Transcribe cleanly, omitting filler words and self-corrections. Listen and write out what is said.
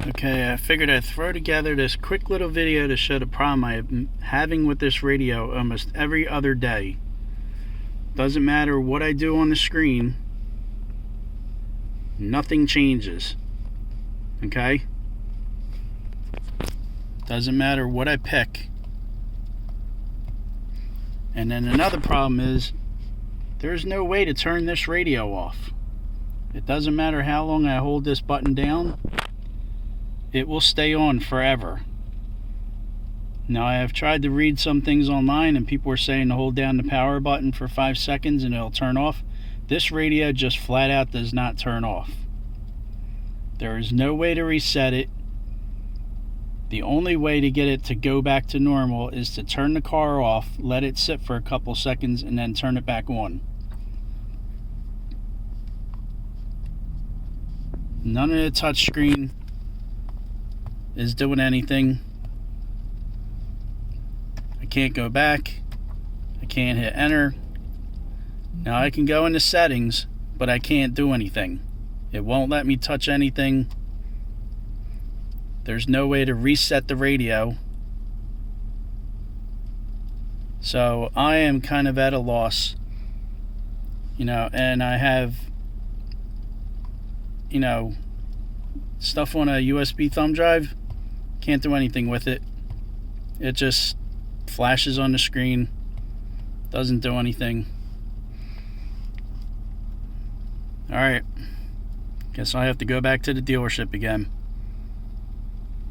Okay, I figured I'd throw together this quick little video to show the problem I'm having with this radio almost every other day. Doesn't matter what I do on the screen, nothing changes. Okay? Doesn't matter what I pick. And then another problem is there's no way to turn this radio off. It doesn't matter how long I hold this button down, it will stay on forever. Now, I have tried to read some things online and people are saying to hold down the power button for 5 seconds and it'll turn off. This radio just flat out does not turn off. There is no way to reset it. The only way to get it to go back to normal is to turn the car off, let it sit for a couple seconds, and then turn it back on. None of the touch screen is doing anything. I can't go back. I can't hit enter. Now I can go into settings, but I can't do anything. It won't let me touch anything. There's no way to reset the radio. So I am kind of at a loss. And I have, stuff on a USB thumb drive. Can't do anything with it. It just flashes on the screen. Doesn't do anything. Alright. Guess I have to go back to the dealership again.